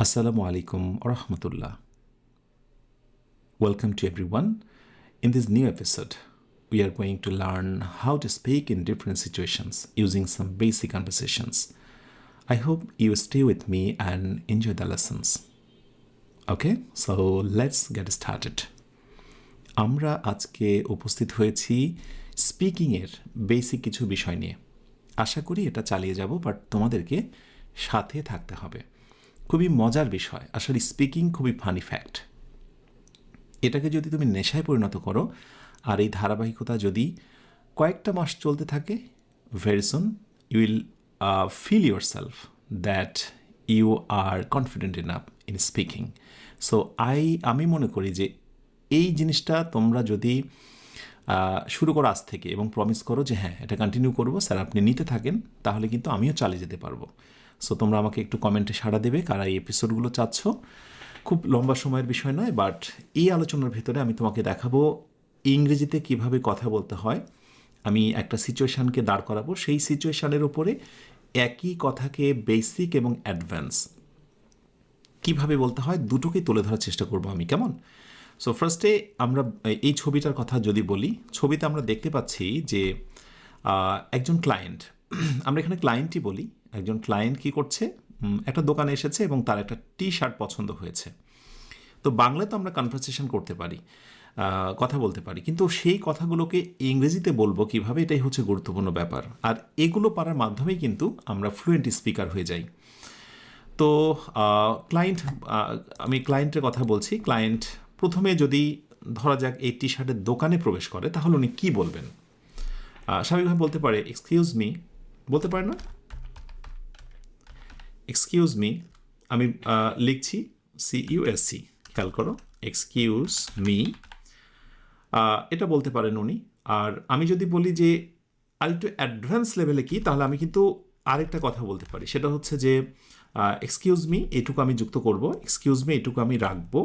Assalamu alaikum wa rahmatullah. Welcome to everyone. In this new episode, we are going to learn how to speak in different situations using some basic conversations. I hope you stay with me and enjoy the lessons. Okay, so let's get started. আমরা আজকে উপস্থিত হয়েছি স্পিকিংয়ের basic কিছু বিষয় নিয়ে। আশা করি এটা চালিয়ে যাব, বাট তোমাদেরকে সাথে থাকতে হবে। খুবই মজার বিষয়, আসলে স্পিকিং খুবই ফানি ফ্যাক্ট। এটাকে যদি তুমি নেশায় পরিণত করো আর এই ধারাবাহিকতা যদি কয়েকটা মাস চলতে থাকে, very soon you will feel yourself that you are confident enough in speaking. So আমি মনে করি যে এই জিনিসটা তোমরা যদি শুরু করো আজ থেকে এবং প্রমিস করো যে হ্যাঁ এটা কন্টিনিউ করবো স্যার, আপনি নিতে থাকেন, তাহলে কিন্তু আমিও চালিয়ে যেতে পারবো। সো তোমরা আমাকে একটু কমেন্টে সাড়া দেবে কারা এই এপিসোডগুলো চাচ্ছ। খুব লম্বা সময়ের বিষয় নয়, বাট এই আলোচনার ভেতরে আমি তোমাকে দেখাবো ইংরেজিতে কিভাবে কথা বলতে হয়। আমি একটা সিচুয়েশানকে দাঁড় করাবো, সেই সিচুয়েশানের ওপরে একই কথাকে বেসিক এবং অ্যাডভান্স কিভাবে বলতে হয় দুটোকেই তুলে ধরার চেষ্টা করবো আমি, কেমন? সো ফার্স্টে আমরা এই ছবিটার কথা যদি বলি, ছবিতে আমরা দেখতে পাচ্ছি যে একজন ক্লায়েন্ট, আমরা এখানে ক্লায়েন্টই বলি, একজন ক্লায়েন্ট কি করছে, একটা দোকানে এসেছে এবং তার একটা টি শার্ট পছন্দ হয়েছে। তো বাংলায় তো আমরা কনভারসেশন করতে পারি, কথা বলতে পারি, কিন্তু সেই কথাগুলোকে ইংরেজিতে বলবো কিভাবে, এটাই হচ্ছে গুরুত্বপূর্ণ ব্যাপার। আর এগুলো পারার মাধ্যমেই কিন্তু আমরা ফ্লুয়েন্ট স্পিকার হয়ে যাই। তো ক্লায়েন্ট, আমি ক্লায়েন্টের কথা বলছি। ক্লায়েন্ট প্রথমে যদি ধরা যাক এই টি শার্টের দোকানে প্রবেশ করে, তাহলে উনি কী বলবেন? স্বাভাবিকভাবে বলতে পারে এক্সকিউজ মি, বলতে পারে না? এক্সকিউজ মি, আমি লিখছি CUSC, খেয়াল করো, এক্সকিউজ মি, এটা বলতে পারেন উনি। আর আমি যদি বলি যে আরেকটু অ্যাডভান্স লেভেলে কি, তাহলে আমি কিন্তু আরেকটা কথা বলতে পারি, সেটা হচ্ছে যে এক্সকিউজ মি এটুকু আমি যুক্ত করব, এক্সকিউজ মি এটুকু আমি রাখবো,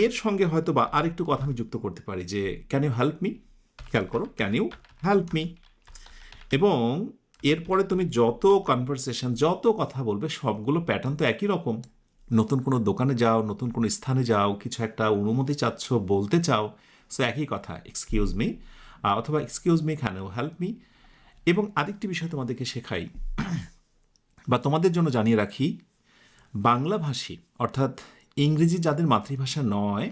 এর সঙ্গে হয়তো বা আরেকটু কথা আমি যুক্ত করতে পারি যে ক্যান ইউ হেল্প মি, খেয়াল করো, ক্যান ইউ হেল্প মি। এবং এরপরে তুমি যত কনভারসেশন, যত কথা বলবে, সবগুলো প্যাটার্ন তো একই রকম। নতুন কোনো দোকানে যাও, নতুন কোনো স্থানে যাও, কিছু একটা অনুমতি চাচ্ছ, বলতে চাও, সো একই কথা, এক্সকিউজ মি অথবা excuse me can you help me. এবং আরেকটি বিষয় তোমাদেরকে শেখাই বা তোমাদের জন্য জানিয়ে রাখি, বাংলাভাষী অর্থাৎ ইংরেজি যাদের মাতৃভাষা নয়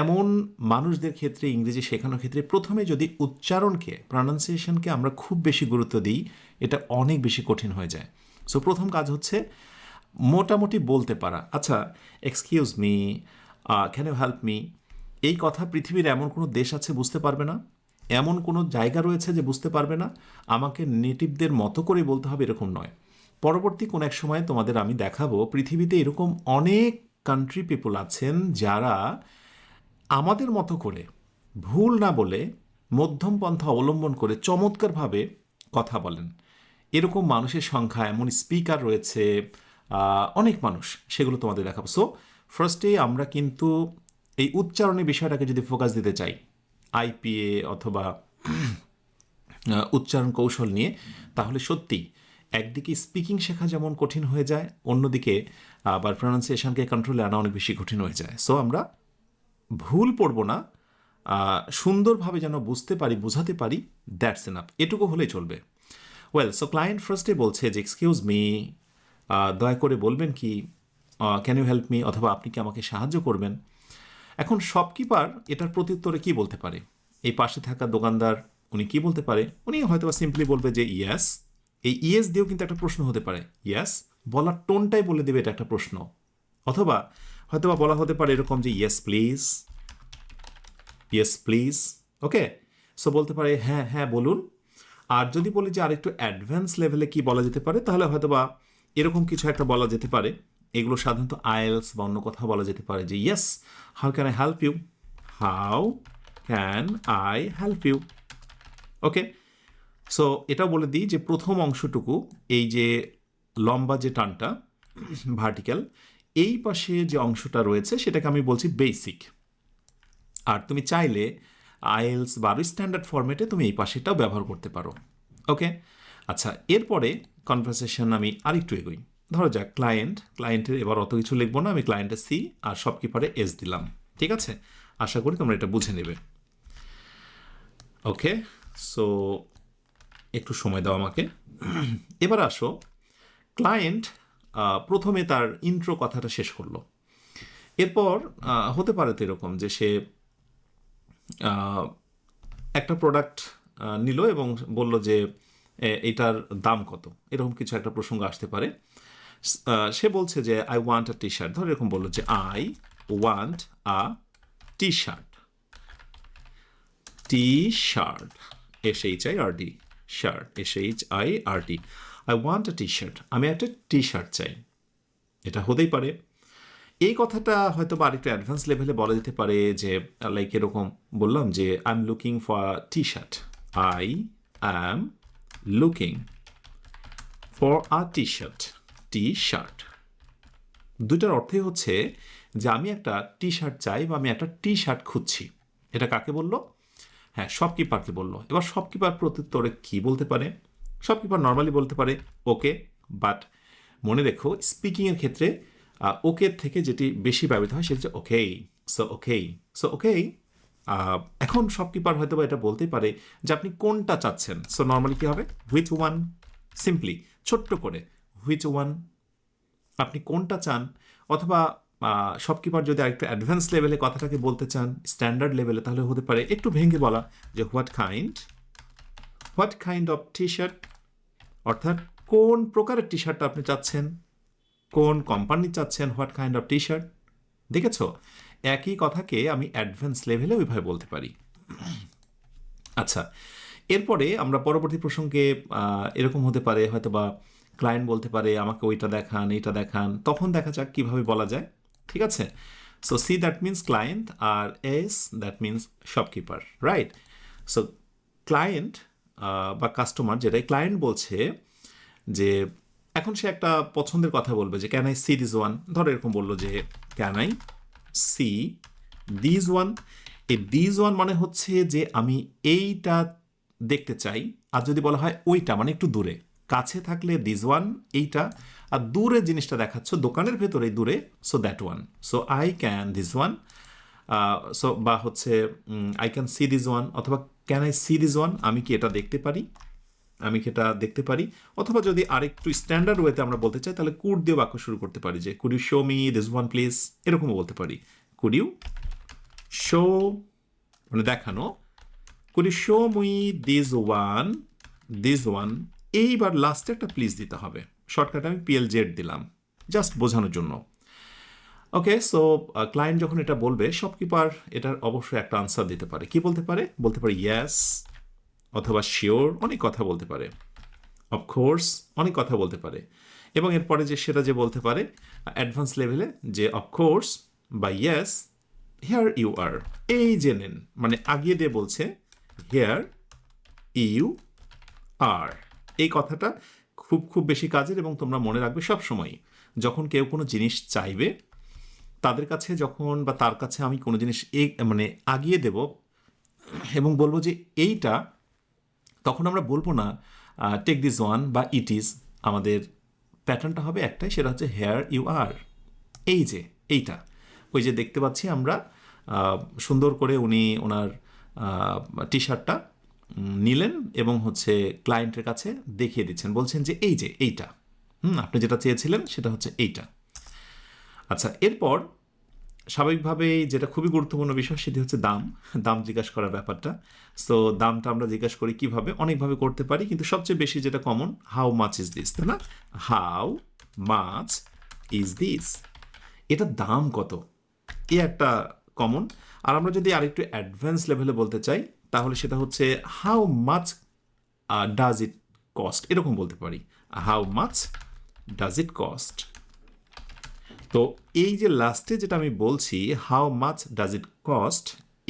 এমন মানুষদের ক্ষেত্রে ইংরেজি শেখানোর ক্ষেত্রে প্রথমে যদি উচ্চারণকে, প্রনাউন্সিয়েশনকে আমরা খুব বেশি গুরুত্ব দিই, এটা অনেক বেশি কঠিন হয়ে যায়। সো প্রথম কাজ হচ্ছে মোটামুটি বলতে পারা। আচ্ছা, excuse me, can you help me, এই কথা পৃথিবীর এমন কোনো দেশ আছে বুঝতে পারবে না, এমন কোনো জায়গা রয়েছে যে বুঝতে পারবে না, আমাকে নেটিভদের মতো করে বলতে হবে এরকম নয়। পরবর্তী কোনো এক সময় তোমাদের আমি দেখাবো পৃথিবীতে এরকম অনেক কান্ট্রি পিপল আছেন যারা আমাদের মতো করে ভুল না বলে মধ্যম পন্থা অবলম্বন করে চমৎকারভাবে কথা বলেন। এরকম মানুষের সংখ্যা, এমন স্পিকার রয়েছে অনেক মানুষ, সেগুলো তোমাদের দেখাবো। সো ফার্স্টে আমরা কিন্তু এই উচ্চারণের বিষয়টাকে যদি ফোকাস দিতে চাই, IPA অথবা উচ্চারণ কৌশল নিয়ে, তাহলে সত্যি একদিকে স্পিকিং শেখা যেমন কঠিন হয়ে যায়, অন্যদিকে আবার প্রনাউন্সিয়েশনকে কন্ট্রোলে আনা অনেক বেশি কঠিন হয়ে যায়। সো আমরা ভুল পড়ব না, সুন্দরভাবে যেন বুঝতে পারি, বোঝাতে পারি, দ্যাটস এনাফ, এটুকু হলেই চলবে। ওয়েল, সো ক্লায়েন্ট ফার্স্টে বলছে যে এক্সকিউজ মি, দয়া করে বলবেন কি, ক্যান ইউ হেল্প মি, অথবা আপনি কি আমাকে সাহায্য করবেন। এখন শপকিপার এটার প্রত্যুত্তরে কি বলতে পারে? এই পাশে থাকা দোকানদার উনি কি বলতে পারে? উনি হয়তো সিম্পলি বলবে যে ইয়েস। এই ইয়েস দিয়েও কিন্তু একটা প্রশ্ন হতে পারে, ইয়েস বলার টোনটাই বলে দেবে এটা একটা প্রশ্ন। অথবা হয়তোবা বলা হতে পারে এরকম যে yes please, yes please, okay. So বলতে পারে হ্যাঁ হ্যাঁ বলুন। আর যদি বলি যে আরেকটু অ্যাডভান্স লেভেলে কি বলা যেতে পারে, তাহলে হয়তোবা এরকম কিছু একটা বলা যেতে পারে। এগুলো সাধারণত আইএলস বা অন্য কথা বলা যেতে পারে যে yes, how can I help you, how can I help you, okay. So এটাও বলে দিই যে প্রথম অংশটুকু, এই যে লম্বা যে টানটা ভার্টিক্যাল, এই পাশে যে অংশটা রয়েছে সেটাকে আমি বলছি বেসিক। আর তুমি চাইলে আইএলস বা স্ট্যান্ডার্ড ফরম্যাটে তুমি এই পাশেটাও ব্যবহার করতে পারো, ওকে। আচ্ছা, এরপরে কনভারসেশন আমি আরেকটু এগোই। ধরো যাক ক্লায়েন্টের এবার অত কিছু লিখবো না, আমি ক্লায়েন্টের সি আর শপকিপারে এস দিলাম। ঠিক আছে, আশা করি তোমরা এটা বুঝে নেবে। ওকে, সো একটু সময় দাও আমাকে। এবার আসো, ক্লায়েন্ট প্রথমে তার ইন্ট্রো কথাটা শেষ করলো। এরপর হতে পারে তো এরকম যে সে একটা প্রোডাক্ট নিল এবং বলল যে এটার দাম কত, এরকম কিছু একটা প্রসঙ্গ আসতে পারে। সে বলছে যে I want a T shirt, ধর এরকম বললো যে I want a T shirt, T shirt, SHIRT, shirt, SHIRT, I want a T shirt, আমি একটা টি শার্ট চাই। এটা হতেই পারে। এই কথাটা হয়তো বা আরেকটু অ্যাডভান্স লেভেলে বলা যেতে পারে যে লাইক এরকম বললাম যে I am looking for T shirt, I am looking for a T shirt, T shirt. দুইটার অর্থই হচ্ছে যে আমি একটা টি শার্ট চাই বা আমি একটা টি শার্ট খুঁজছি। এটা কাকে বললো? হ্যাঁ, শপকিপারকে বললো। এবার শপকিপার প্রত্যুত্তরে কি বলতে পারে? শপকিপার নর্মালি বলতে পারে ওকে, বাট মনে রেখো স্পিকিংয়ের ক্ষেত্রে ওকে থেকে যেটি বেশি ব্যবহৃত হয় সেটা হচ্ছে ওকেই। সো ওকেই, সো ওকেই। এখন শপকিপার হয়তো বা এটা বলতেই পারে যে আপনি কোনটা চাচ্ছেন। সো নর্মালি কী হবে? হুইচ ওয়ান, সিম্পলি ছোট্ট করে হুইচ ওয়ান, আপনি কোনটা চান। অথবা শপকিপার যদি আরেকটু অ্যাডভান্স লেভেলে কথাটাকে বলতে চান, স্ট্যান্ডার্ড লেভেলে, তাহলে হতে পারে একটু ভেঙে বলা যে what kind of T shirt, অর্থাৎ কোন প্রকারের টি শার্টটা আপনি চাচ্ছেন, কোন কোম্পানি চাচ্ছেন, what kind of T shirt. দেখেছ, একই কথাকে আমি অ্যাডভান্স লেভেলে ওইভাবে বলতে পারি। আচ্ছা, এরপরে আমরা পরবর্তী প্রসঙ্গে এরকম হতে পারে হয়তো বা ক্লায়েন্ট বলতে পারে আমাকে ওইটা দেখান, এইটা দেখান, তখন দেখা যাক কীভাবে বলা যায়। ঠিক আছে, so C that means client আর S that means shopkeeper, right? So client বা কাস্টমার, যেটাই ক্লায়েন্ট বলছে যে এখন সে একটা পছন্দের কথা বলবে যে can I see this one, ধরো এরকম বললো যে can I see this one. এই দিস ওয়ান মানে হচ্ছে যে আমি এইটা দেখতে চাই। আর যদি বলা হয় ওইটা মানে একটু দূরে, কাছে থাকলে দিস ওয়ান এইটা, আর দূরে জিনিসটা দেখাচ্ছ দোকানের ভেতরে দূরে, so that one. So I can this one, so বা হচ্ছে I can see this one, অথবা can I see this one, আমি কি এটা দেখতে পারি, আমি কি এটা দেখতে পারি। অথবা যদি আরেকটু স্ট্যান্ডার্ড ওয়েতে আমরা বলতে চাই তাহলে কুড দিয়ে বাক্য শুরু করতে পারি যে could you show me this one please, এরকমও বলতে পারি। কুড ইউ শো মানে দেখানো, could you show me this one. এইবার লাস্টে একটা প্লিজ দিতে হবে, শর্টকাটে আমি PLZ দিলাম জাস্ট বোঝানোর জন্য। ওকে, সো ক্লায়েন্ট যখন এটা বলবে শপকিপার এটার অবশ্যই একটা আনসার দিতে পারে। কি বলতে পারে? বলতে পারে ইয়েস, অথবা শিওর, অনেক কথা বলতে পারে, অফকোর্স, অনেক কথা বলতে পারে। এবং এরপরে যে সেটা যে বলতে পারে অ্যাডভান্স লেভেলে যে অফকোর্স বা ইয়েস, হেয়ার ইউ আর, এই যে নেন, মানে আগিয়ে দিয়ে বলছে হেয়ার ইউ আর। এই কথাটা খুব খুব বেশি কাজের এবং তোমরা মনে রাখবে সবসময় যখন কেউ কোনো জিনিস চাইবে তাদের কাছে যখন বা তার কাছে আমি কোনো জিনিস মানে আগিয়ে দেব এবং বলবো যে এইটা, তখন আমরা বলবো না টেক দিস ওয়ান বা ইট ইজ। আমাদের প্যাটার্নটা হবে একটাই, সেটা হচ্ছে হেয়ার ইউ আর, এই যে এইটা। ওই যে দেখতে পাচ্ছি আমরা সুন্দর করে উনি ওনার টি শার্টটা নিলেন এবং হচ্ছে ক্লায়েন্টের কাছে দেখিয়ে দিচ্ছেন, বলছেন যে এই যে এইটা, আপনি যেটা চেয়েছিলেন সেটা হচ্ছে এইটা। আচ্ছা, এরপর স্বাভাবিকভাবেই যেটা খুবই গুরুত্বপূর্ণ বিষয় সেটি হচ্ছে দাম জিজ্ঞাসা করার ব্যাপারটা। সো দামটা আমরা জিজ্ঞাসা করি কীভাবে? অনেকভাবে করতে পারি, কিন্তু সবচেয়ে বেশি যেটা common, how much is this, তাই না? হাউ মাচ ইজ দিস, এটার দাম কত, এই একটা কমন। আর আমরা যদি আরেকটু অ্যাডভান্স লেভেলে বলতে চাই তাহলে সেটা হচ্ছে how much does it cost, এরকম বলতে পারি, how much does it cost. তো এই যে লাস্টে যেটা আমি বলছি how much does it cost,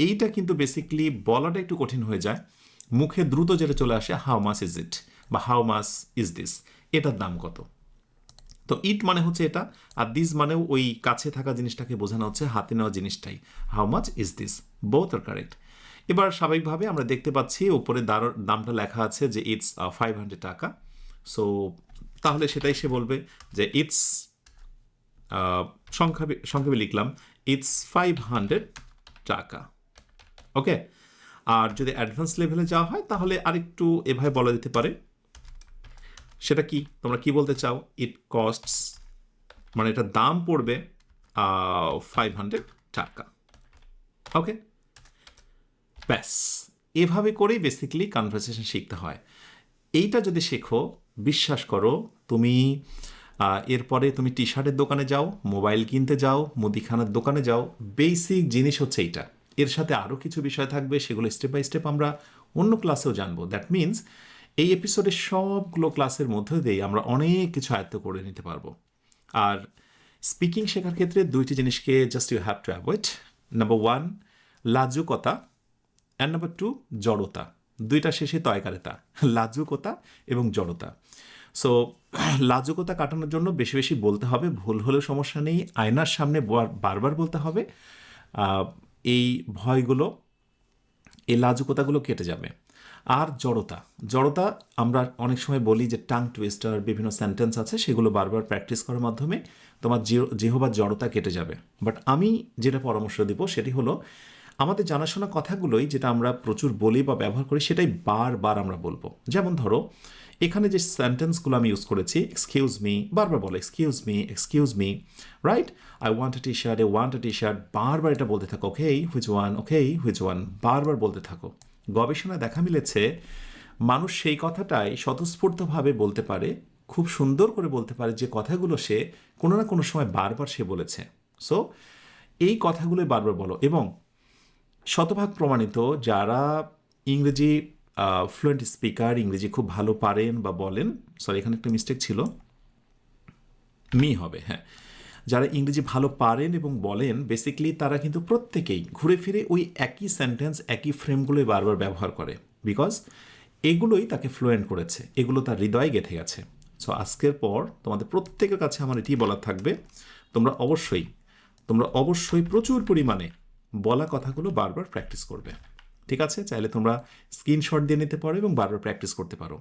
এইটা কিন্তু বেসিক্যালি বলাটা একটু কঠিন হয়ে যায়, মুখে দ্রুত যেটা চলে আসে হাউ মাচ ইজ ইট বা হাউ মাচ ইজ দিস, এটার দাম কত। তো ইট মানে হচ্ছে এটা, আর দিস মানেও ওই কাছে থাকা জিনিসটাকে বোঝানো হচ্ছে, হাতে নেওয়া জিনিসটাই। How much is this, both are correct. এবার স্বাভাবিকভাবে আমরা দেখতে পাচ্ছি উপরে দামটা লেখা আছে যে ইটস 500 টাকা। সো তাহলে সেটাই সে বলবে যে ইটস সংক্ষেপে লিখলাম ইটস 500 টাকা। ওকে, আর যদি অ্যাডভান্স লেভেলে যাওয়া হয় তাহলে আরেকটু এভাবে বলা যেতে পারে। সেটা কি, তোমরা কি বলতে চাও? ইট কস্টস, মানে এটার দাম পড়বে 500 টাকা। ওকে, ব্যাস এভাবে করেই বেসিক্যালি কনভারসেশন শিখতে হয়। এইটা যদি শেখো, বিশ্বাস করো তুমি এরপরে তুমি টি শার্টের দোকানে যাও, মোবাইল কিনতে যাও, মুদিখানার দোকানে যাও, বেসিক জিনিস হচ্ছে এইটা। এর সাথে আরও কিছু বিষয় থাকবে, সেগুলো স্টেপ বাই স্টেপ আমরা অন্য ক্লাসেও জানবো। দ্যাট মিনস এই এপিসোডের সবগুলো ক্লাসের মধ্যে দিয়ে আমরা অনেক কিছু আয়ত্ত করে নিতে পারবো। আর স্পিকিং শেখার ক্ষেত্রে দুইটি জিনিসকে just you have to avoid. Number 1 লাজুকতা, অ্যান্ড নাম্বার 2 জড়তা। দুইটা শেষে তয়কারেতা, লাজুকতা এবং জড়তা। সো লাজুকতা কাটানোর জন্য বেশি বেশি বলতে হবে, ভুল হলেও সমস্যা নেই, আয়নার সামনে বারবার বলতে হবে। এই ভয়গুলো, এই লাজুকতাগুলো কেটে যাবে। আর জড়তা, জড়তা আমরা অনেক সময় বলি যে টাং টুইস্টার, বিভিন্ন সেন্টেন্স আছে, সেগুলো বারবার প্র্যাকটিস করার মাধ্যমে তোমার জিহ্বার জড়তা কেটে যাবে। বাট আমি যেটা পরামর্শ দিব সেটি হলো আমাদের জানাশোনা কথাগুলোই যেটা আমরা প্রচুর বলি বা ব্যবহার করি সেটাই বারবার আমরা বলবো। যেমন ধরো এখানে যে সেন্টেন্সগুলো আমি ইউজ করেছি, এক্সকিউজ মি, বারবার বলো excuse me, right? I want a T shirt, A want a T shirt, বারবার এটা বলতে থাকো। ওকে হুইচ ওয়ান, বারবার বলতে থাকো। গবেষণায় দেখা মিলেছে মানুষ সেই কথাটাই স্বতঃস্ফূর্তভাবে বলতে পারে, খুব সুন্দর করে বলতে পারে যে কথাগুলো সে কোনো না কোনো সময় বারবার সে বলেছে। সো এই কথাগুলোই বারবার বলো। এবং শতভাগ প্রমাণিত যারা ইংরেজি ফ্লুয়েন্ট স্পিকার, ইংরেজি খুব ভালো পারেন বা বলেন, সরি এখানে একটা মিস্টেক ছিল, মি হবে, হ্যাঁ, যারা ইংরেজি ভালো পারেন এবং বলেন বেসিক্যালি তারা কিন্তু প্রত্যেকেই ঘুরে ফিরে ওই একই সেন্টেন্স, একই ফ্রেমগুলোই বারবার ব্যবহার করে, বিকজ এগুলোই তাকে ফ্লুয়েন্ট করেছে, এগুলো তার হৃদয়ে গেঁথে গেছে। সো আজকের পর তোমাদের প্রত্যেকের কাছে আমার এটি বলার থাকবে, তোমরা অবশ্যই প্রচুর পরিমাণে বলা কথাগুলো বারবার প্র্যাকটিস করবে। ঠিক আছে? চাইলে তোমরা স্ক্রিনশট দিয়ে নিতে পারো এবং বারবার প্র্যাকটিস করতে পারো।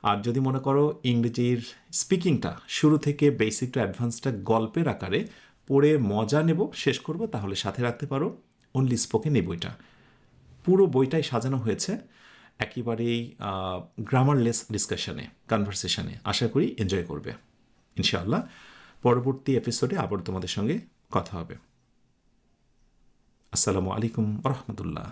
আর যদি মনে করো ইংরেজির স্পিকিংটা শুরু থেকে বেসিক টু অ্যাডভান্সটা গল্পের আকারে পড়ে মজা নেব, শেষ করব, তাহলে সাথে রাখতে পারো অনলি স্পোকেন এই বইটা। পুরো বইটাই সাজানো হয়েছে একেবারেই গ্রামারলেস ডিসকাশনে, কনভারসেশনে। আশা করি এনজয় করবে ইনশাআল্লাহ। পরবর্তী এপিসোডে আবার তোমাদের সঙ্গে কথা হবে। আসসালামু আলাইকুম ওয়া রাহমাতুল্লাহ।